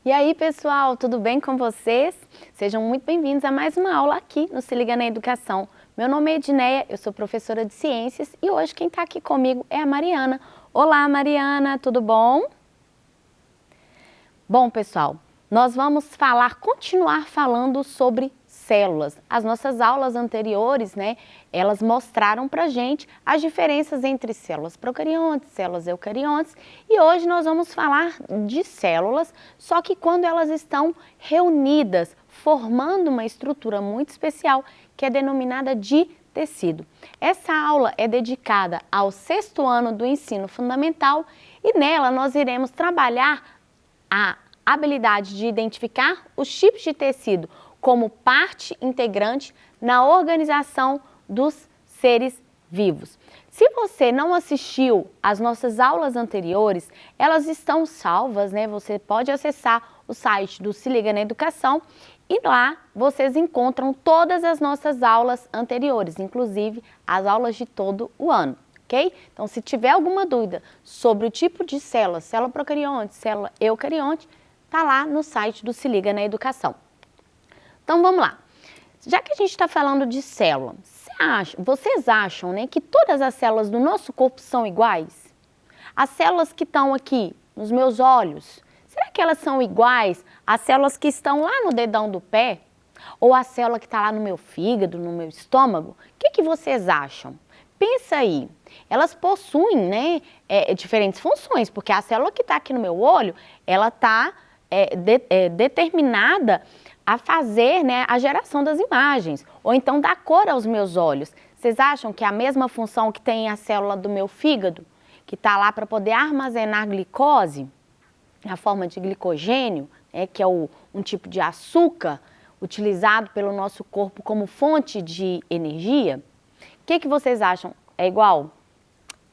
E aí, pessoal, tudo bem com vocês? Sejam muito bem-vindos a mais uma aula aqui no Se Liga na Educação. Meu nome é Edneia, eu sou professora de Ciências e hoje quem está aqui comigo é a Mariana. Olá, Mariana, tudo bom? Bom, pessoal, nós vamos continuar falando sobre células. As nossas aulas anteriores, elas mostraram pra gente as diferenças entre células procariontes, células eucariontes e hoje nós vamos falar de células, só que quando elas estão reunidas, formando uma estrutura muito especial que é denominada de tecido. Essa aula é dedicada ao 6º ano do ensino fundamental e nela nós iremos trabalhar a habilidade de identificar os tipos de tecido como parte integrante na organização dos seres vivos. Se você não assistiu às nossas aulas anteriores, elas estão salvas, Você pode acessar o site do Se Liga na Educação e lá vocês encontram todas as nossas aulas anteriores, inclusive as aulas de todo o ano, ok? Então, se tiver alguma dúvida sobre o tipo de célula, célula procarionte, célula eucarionte, está lá no site do Se Liga na Educação. Então, vamos lá. Já que a gente está falando de célula, vocês acham que todas as células do nosso corpo são iguais? As células que estão aqui nos meus olhos, será que elas são iguais às células que estão lá no dedão do pé? Ou a célula que está lá no meu fígado, no meu estômago? O que vocês acham? Pensa aí, elas possuem diferentes funções, porque a célula que está aqui no meu olho, ela está determinada a fazer a geração das imagens, ou então dar cor aos meus olhos. Vocês acham que é a mesma função que tem a célula do meu fígado, que está lá para poder armazenar glicose, na forma de glicogênio, que é um tipo de açúcar utilizado pelo nosso corpo como fonte de energia? O que vocês acham? É igual?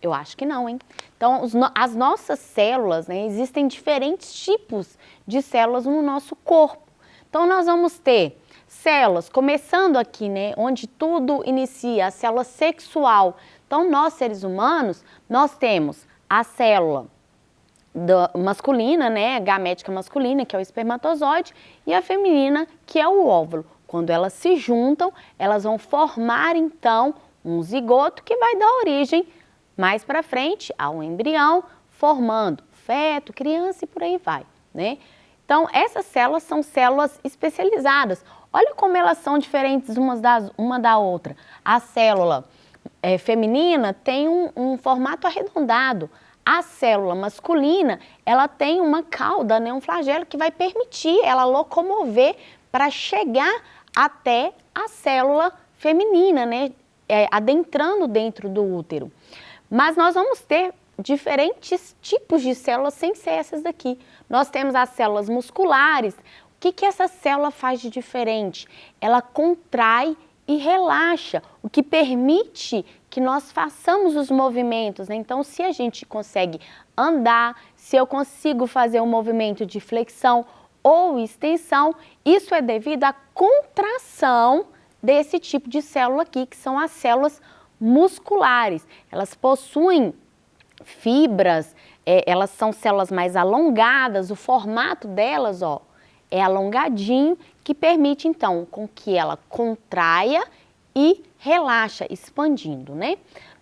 Eu acho que não, hein? Então, as nossas células, existem diferentes tipos de células no nosso corpo. Então, nós vamos ter células, começando aqui, onde tudo inicia, a célula sexual. Então, nós, seres humanos, nós temos a célula masculina, gamética masculina, que é o espermatozoide, e a feminina, que é o óvulo. Quando elas se juntam, elas vão formar, então, um zigoto que vai dar origem, mais para frente, ao embrião, formando feto, criança e por aí vai, Então, essas células são células especializadas. Olha como elas são diferentes uma da outra. A célula feminina tem um formato arredondado. A célula masculina, ela tem uma cauda, um flagelo que vai permitir ela locomover para chegar até a célula feminina, adentrando dentro do útero. Mas nós vamos ter diferentes tipos de células sem ser essas daqui. Nós temos as células musculares. O que essa célula faz de diferente? Ela contrai e relaxa, o que permite que nós façamos os movimentos. Então, se a gente consegue andar, se eu consigo fazer um movimento de flexão ou extensão, isso é devido à contração desse tipo de célula aqui, que são as células musculares. Elas possuem fibras, elas são células mais alongadas, o formato delas, é alongadinho, que permite, então, com que ela contraia e relaxa, expandindo,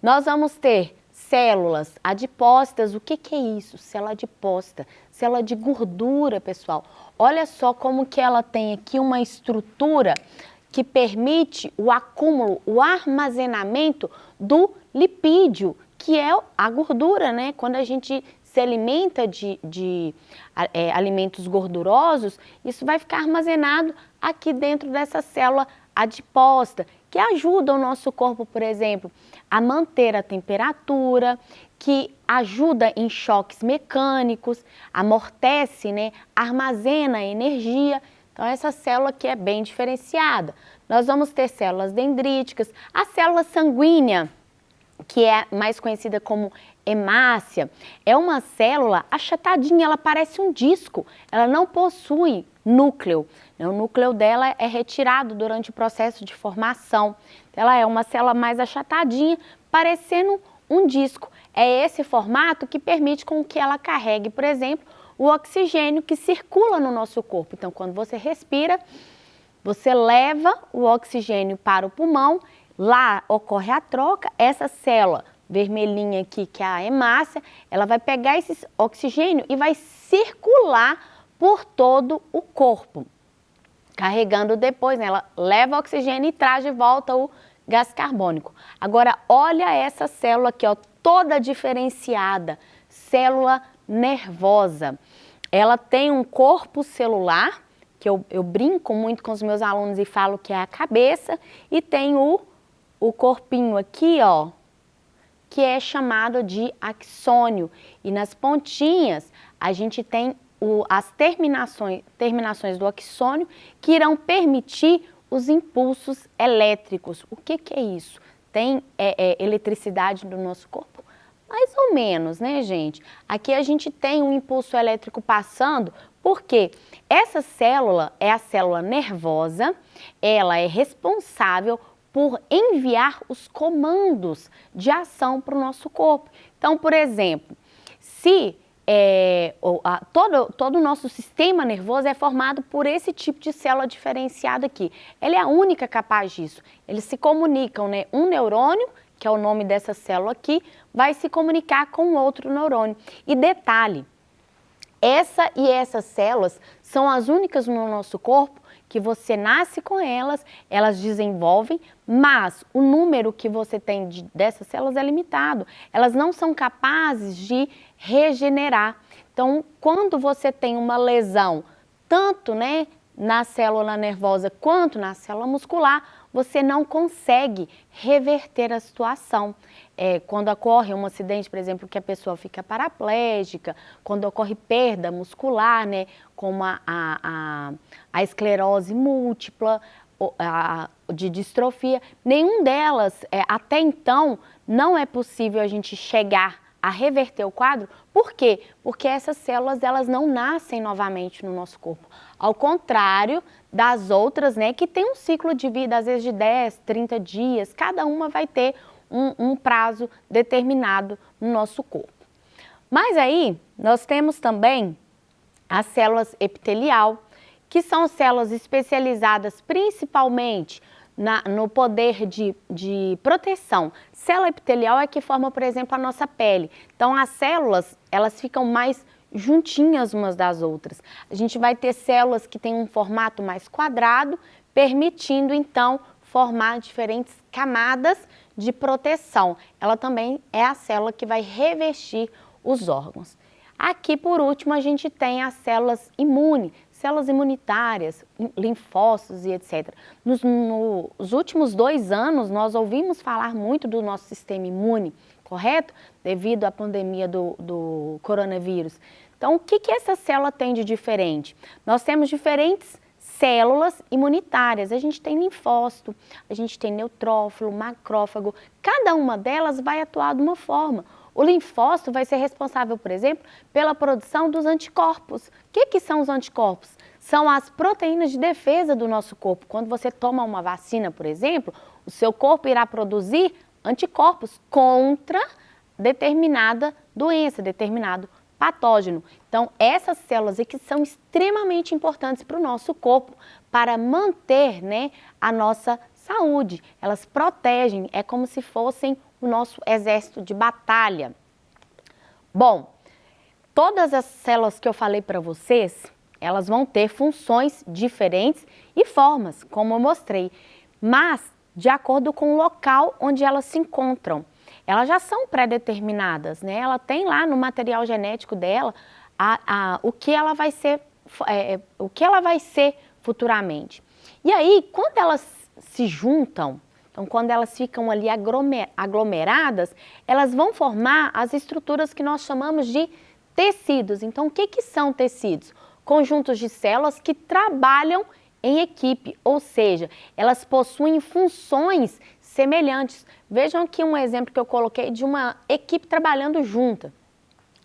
Nós vamos ter células adipócitas. O que é isso? Célula adipócita, célula de gordura, pessoal. Olha só como que ela tem aqui uma estrutura que permite o acúmulo, o armazenamento do lipídio, que é a gordura, Quando a gente se alimenta de alimentos gordurosos, isso vai ficar armazenado aqui dentro dessa célula adipócita, que ajuda o nosso corpo, por exemplo, a manter a temperatura, que ajuda em choques mecânicos, amortece, armazena energia. Então, essa célula aqui é bem diferenciada. Nós vamos ter células dendríticas, a célula sanguínea, que é mais conhecida como hemácia, é uma célula achatadinha, ela parece um disco, ela não possui núcleo. O núcleo dela é retirado durante o processo de formação. Ela é uma célula mais achatadinha, parecendo um disco. É esse formato que permite com que ela carregue, por exemplo, o oxigênio que circula no nosso corpo. Então, quando você respira, você leva o oxigênio para o pulmão, lá ocorre a troca, essa célula vermelhinha aqui, que é a hemácia, ela vai pegar esse oxigênio e vai circular por todo o corpo, carregando depois, né? Ela leva o oxigênio e traz de volta o gás carbônico. Agora, olha essa célula aqui, ó, toda diferenciada, célula nervosa. Ela tem um corpo celular, que eu brinco muito com os meus alunos e falo que é a cabeça, e tem o corpinho aqui, ó, que é chamado de axônio. E nas pontinhas, a gente tem as terminações do axônio que irão permitir os impulsos elétricos. O que é isso? Tem eletricidade no nosso corpo? Mais ou menos, né, gente? Aqui a gente tem um impulso elétrico passando, porque essa célula é a célula nervosa, ela é responsável por enviar os comandos de ação para o nosso corpo. Então, por exemplo, se todo o nosso sistema nervoso é formado por esse tipo de célula diferenciada aqui. Ela é a única capaz disso. Eles se comunicam, né? Um neurônio, que é o nome dessa célula aqui, vai se comunicar com outro neurônio. E detalhe, essas células são as únicas no nosso corpo que você nasce com elas, elas desenvolvem, mas o número que você tem dessas células é limitado. Elas não são capazes de regenerar. Então, quando você tem uma lesão, tanto, né, na célula nervosa quanto na célula muscular, você não consegue reverter a situação. Quando ocorre um acidente, por exemplo, que a pessoa fica paraplégica, quando ocorre perda muscular, né, como a esclerose múltipla, de distrofia, nenhum delas, até então, não é possível a gente chegar a reverter o quadro. Por quê? Porque essas células, elas não nascem novamente no nosso corpo. Ao contrário das outras, né, que tem um ciclo de vida, às vezes de 10, 30 dias, cada uma vai ter um prazo determinado no nosso corpo. Mas aí, nós temos também as células epitelial, que são células especializadas principalmente no poder de proteção. Célula epitelial é que forma, por exemplo, a nossa pele. Então, as células, elas ficam mais juntinhas umas das outras. A gente vai ter células que têm um formato mais quadrado, permitindo, então, formar diferentes camadas de proteção. Ela também é a célula que vai revestir os órgãos. Aqui, por último, a gente tem as células imunes, células imunitárias, linfócitos e etc. Nos últimos 2 anos, nós ouvimos falar muito do nosso sistema imune, correto? Devido à pandemia do coronavírus. Então, o que essa célula tem de diferente? Nós temos diferentes células imunitárias. A gente tem linfócito, a gente tem neutrófilo, macrófago. Cada uma delas vai atuar de uma forma. O linfócito vai ser responsável, por exemplo, pela produção dos anticorpos. O que são os anticorpos? São as proteínas de defesa do nosso corpo. Quando você toma uma vacina, por exemplo, o seu corpo irá produzir anticorpos contra determinada doença, determinado patógeno. Então, essas células aqui são extremamente importantes para o nosso corpo, para manter, né, a nossa saúde. Elas protegem, é como se fossem o nosso exército de batalha. Bom, todas as células que eu falei para vocês, elas vão ter funções diferentes e formas, como eu mostrei, mas de acordo com o local onde elas se encontram. Elas já são pré-determinadas, né? Ela tem lá no material genético dela o que ela vai ser futuramente. E aí, quando elas se juntam, então quando elas ficam ali aglomeradas, elas vão formar as estruturas que nós chamamos de tecidos. Então, o que são tecidos? Conjuntos de células que trabalham em equipe, ou seja, elas possuem funções semelhantes. Vejam aqui um exemplo que eu coloquei de uma equipe trabalhando junta,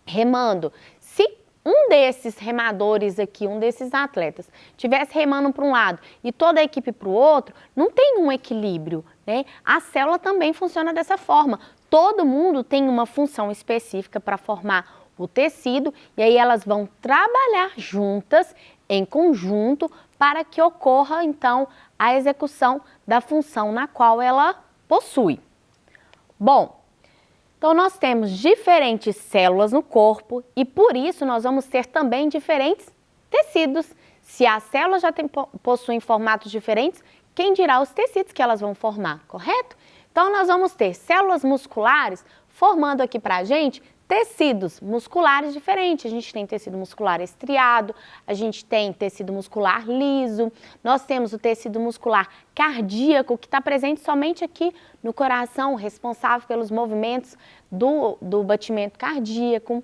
remando. Se um desses remadores aqui, um desses atletas, estivesse remando para um lado e toda a equipe para o outro, não tem um equilíbrio, né? A célula também funciona dessa forma. Todo mundo tem uma função específica para formar o tecido, e aí elas vão trabalhar juntas, em conjunto, para que ocorra, então, a execução da função na qual ela possui. Bom, então nós temos diferentes células no corpo e por isso nós vamos ter também diferentes tecidos. Se as células já possuem formatos diferentes, quem dirá os tecidos que elas vão formar, correto? Então nós vamos ter células musculares formando aqui pra gente tecidos musculares diferentes. A gente tem tecido muscular estriado, a gente tem tecido muscular liso, nós temos o tecido muscular cardíaco, que está presente somente aqui no coração, responsável pelos movimentos do batimento cardíaco.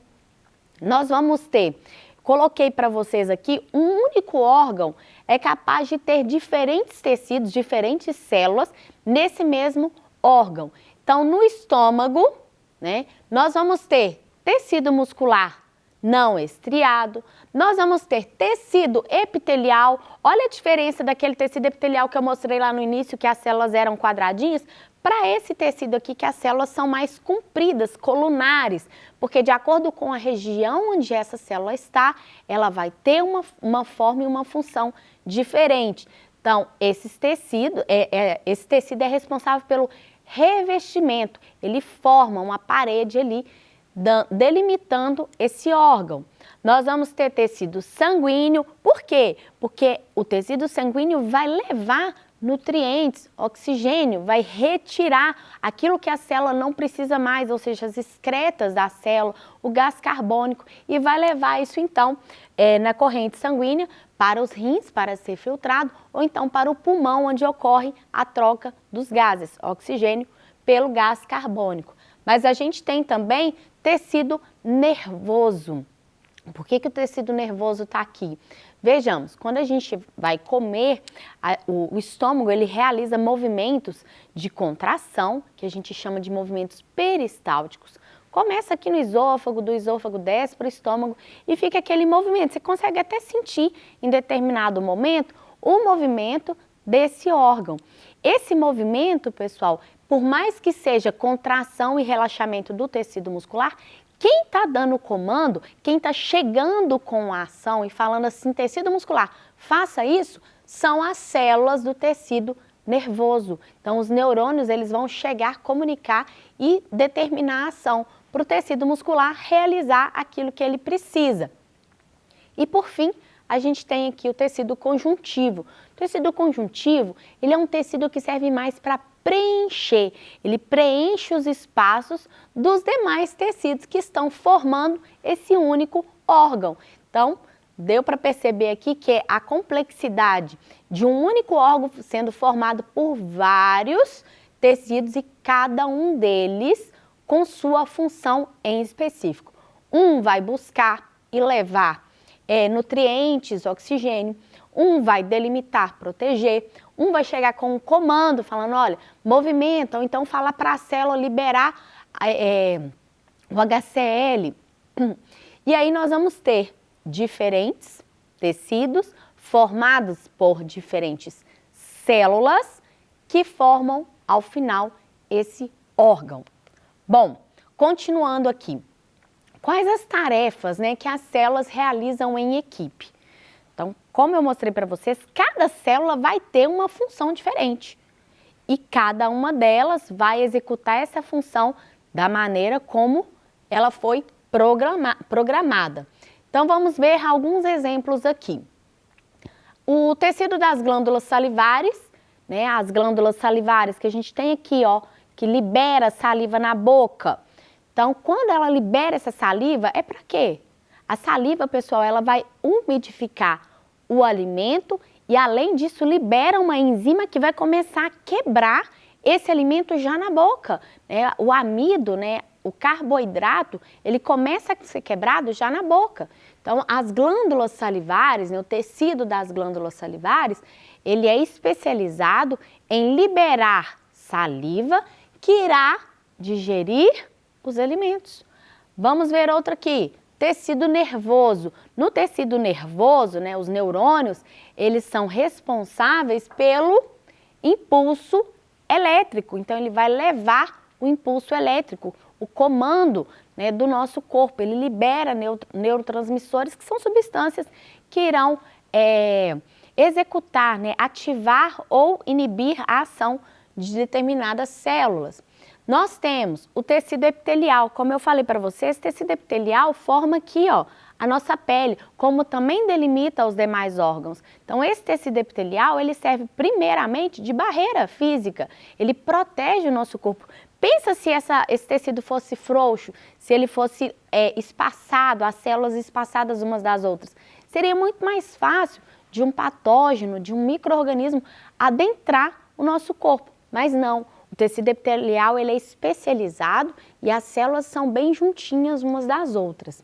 Nós vamos ter, coloquei para vocês aqui, um único órgão é capaz de ter diferentes tecidos, diferentes células nesse mesmo órgão. Então, no estômago, né, nós vamos ter tecido muscular não estriado, nós vamos ter tecido epitelial. Olha a diferença daquele tecido epitelial que eu mostrei lá no início, que as células eram quadradinhas, para esse tecido aqui que as células são mais compridas, colunares, porque de acordo com a região onde essa célula está, ela vai ter uma forma e uma função diferente. Então, esse tecido é responsável pelo revestimento, ele forma uma parede ali, delimitando esse órgão. Nós vamos ter tecido sanguíneo, por quê? Porque o tecido sanguíneo vai levar nutrientes, oxigênio, vai retirar aquilo que a célula não precisa mais, ou seja, as excretas da célula, o gás carbônico, e vai levar isso então na corrente sanguínea para os rins, para ser filtrado, ou então para o pulmão, onde ocorre a troca dos gases, oxigênio pelo gás carbônico. Mas a gente tem também tecido nervoso. Por que o tecido nervoso está aqui? Vejamos, quando a gente vai comer, o estômago ele realiza movimentos de contração, que a gente chama de movimentos peristálticos. Começa aqui no esôfago, do esôfago desce para o estômago e fica aquele movimento. Você consegue até sentir em determinado momento o movimento desse órgão. Esse movimento, pessoal, por mais que seja contração e relaxamento do tecido muscular, quem está dando o comando, quem está chegando com a ação e falando assim, tecido muscular, faça isso, são as células do tecido nervoso. Então, os neurônios eles vão chegar, comunicar e determinar a ação para o tecido muscular realizar aquilo que ele precisa. E por fim, a gente tem aqui o tecido conjuntivo. O tecido conjuntivo, ele é um tecido que serve mais para preencher, ele preenche os espaços dos demais tecidos que estão formando esse único órgão. Então, deu para perceber aqui que a complexidade de um único órgão sendo formado por vários tecidos e cada um deles com sua função em específico. Um vai buscar e levar nutrientes, oxigênio, um vai delimitar, proteger, um vai chegar com um comando falando, olha, movimenta, ou então fala para a célula liberar o HCl. E aí nós vamos ter diferentes tecidos formados por diferentes células que formam, ao final, esse órgão. Bom, continuando aqui. Quais as tarefas, né, que as células realizam em equipe? Então, como eu mostrei para vocês, cada célula vai ter uma função diferente. E cada uma delas vai executar essa função da maneira como ela foi programada. Então, vamos ver alguns exemplos aqui. O tecido das glândulas salivares, né, as glândulas salivares que a gente tem aqui, ó, que libera saliva na boca. Então, quando ela libera essa saliva, é para quê? A saliva, pessoal, ela vai umidificar o alimento e, além disso, libera uma enzima que vai começar a quebrar esse alimento já na boca. Né? O amido, né, o carboidrato, ele começa a ser quebrado já na boca. Então, as glândulas salivares, né, o tecido das glândulas salivares, ele é especializado em liberar saliva que irá digerir os alimentos. Vamos ver outro aqui, tecido nervoso. No tecido nervoso, né, os neurônios, eles são responsáveis pelo impulso elétrico. Então, ele vai levar o impulso elétrico, o comando, né, do nosso corpo. Ele libera neurotransmissores, que são substâncias que irão executar, né, ativar ou inibir a ação de determinadas células. Nós temos o tecido epitelial, como eu falei para vocês, esse tecido epitelial forma aqui, ó, a nossa pele, como também delimita os demais órgãos. Então, esse tecido epitelial, ele serve primeiramente de barreira física, ele protege o nosso corpo. Pensa se esse tecido fosse frouxo, se ele fosse espaçado, as células espaçadas umas das outras. Seria muito mais fácil de um patógeno, de um micro-organismo adentrar o nosso corpo, mas não. O tecido epitelial, ele é especializado e as células são bem juntinhas umas das outras.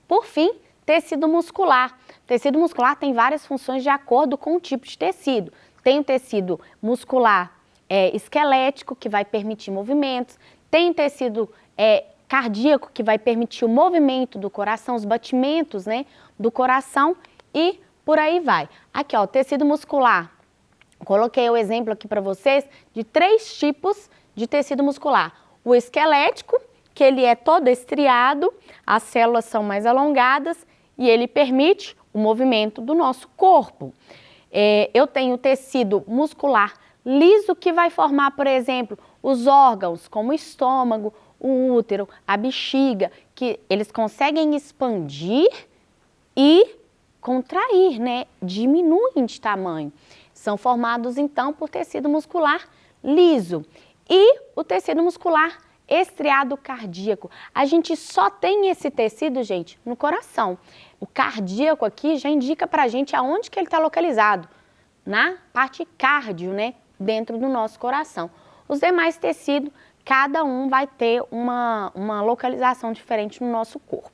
Por fim, tecido muscular. O tecido muscular tem várias funções de acordo com o tipo de tecido. Tem o tecido muscular esquelético, que vai permitir movimentos. Tem o tecido cardíaco, que vai permitir o movimento do coração, os batimentos, né, do coração e por aí vai. Aqui, ó, o tecido muscular. Coloquei o exemplo aqui para vocês de 3 tipos de tecido muscular. O esquelético, que ele é todo estriado, as células são mais alongadas e ele permite o movimento do nosso corpo. Eu tenho o tecido muscular liso, que vai formar, por exemplo, os órgãos como o estômago, o útero, a bexiga, que eles conseguem expandir e contrair, né? Diminuem de tamanho. São formados, então, por tecido muscular liso. E o tecido muscular estriado cardíaco. A gente só tem esse tecido, gente, no coração. O cardíaco aqui já indica pra gente aonde que ele está localizado. Na parte cardio, né? Dentro do nosso coração. Os demais tecidos, cada um vai ter uma localização diferente no nosso corpo.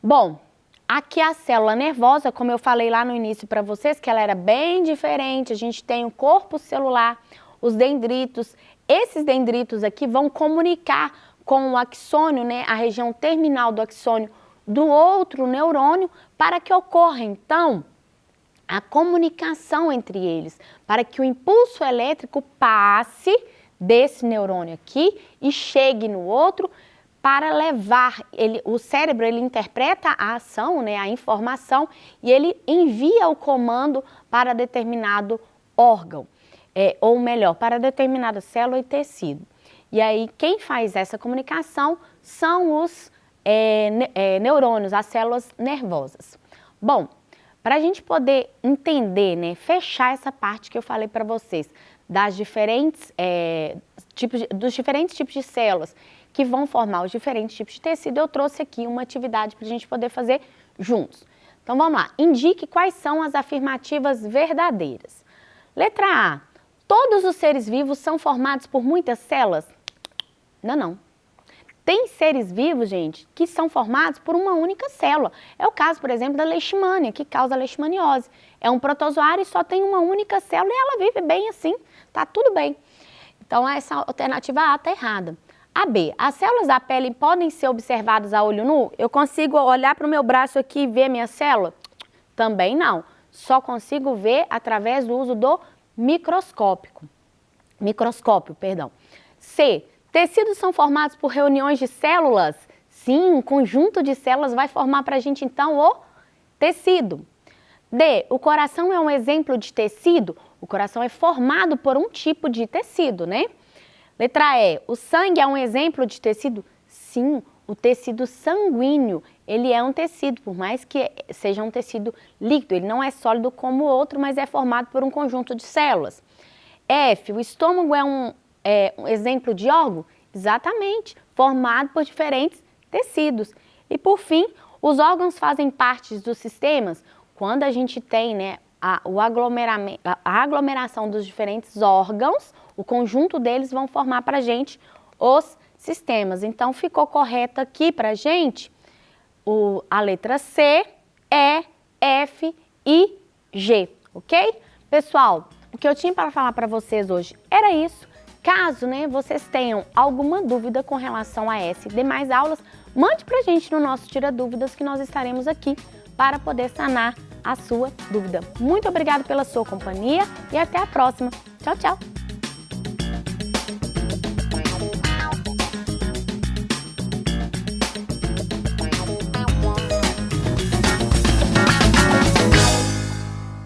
Bom, aqui a célula nervosa, como eu falei lá no início para vocês, que ela era bem diferente. A gente tem o corpo celular, os dendritos. Esses dendritos aqui vão comunicar com o axônio, né, a região terminal do axônio do outro neurônio, para que ocorra, então, a comunicação entre eles, para que o impulso elétrico passe desse neurônio aqui e chegue no outro, para levar, o cérebro ele interpreta a ação, né, a informação, e ele envia o comando para determinado órgão, ou melhor, para determinada célula e tecido. E aí quem faz essa comunicação são os neurônios, as células nervosas. Bom, para a gente poder entender, né, fechar essa parte que eu falei para vocês, dos diferentes tipos de células que vão formar os diferentes tipos de tecido, eu trouxe aqui uma atividade para a gente poder fazer juntos. Então vamos lá, indique quais são as afirmativas verdadeiras. Letra A, todos os seres vivos são formados por muitas células? Não. Tem seres vivos, gente, que são formados por uma única célula. É o caso, por exemplo, da leishmania, que causa leishmaniose. É um protozoário e só tem uma única célula e ela vive bem assim, tá tudo bem. Então essa alternativa A está errada. A B, as células da pele podem ser observadas a olho nu? Eu consigo olhar para o meu braço aqui e ver minha célula? Também não. Só consigo ver através do uso do microscópio. C, tecidos são formados por reuniões de células? Sim, um conjunto de células vai formar para a gente então o tecido. D, o coração é um exemplo de tecido? O coração é formado por um tipo de tecido, né? Letra E, o sangue é um exemplo de tecido? Sim, o tecido sanguíneo, ele é um tecido, por mais que seja um tecido líquido, ele não é sólido como o outro, mas é formado por um conjunto de células. F, o estômago é um exemplo de órgão? Exatamente, formado por diferentes tecidos. E por fim, os órgãos fazem parte dos sistemas? Quando a gente tem, né, a aglomeração dos diferentes órgãos, o conjunto deles vão formar para a gente os sistemas. Então, ficou correto aqui para a gente a letra C, E, F e G, ok? Pessoal, o que eu tinha para falar para vocês hoje era isso. Caso, né, vocês tenham alguma dúvida com relação a essa e demais aulas, mande para a gente no nosso Tira Dúvidas, que nós estaremos aqui para poder sanar a sua dúvida. Muito obrigada pela sua companhia e até a próxima. Tchau, tchau!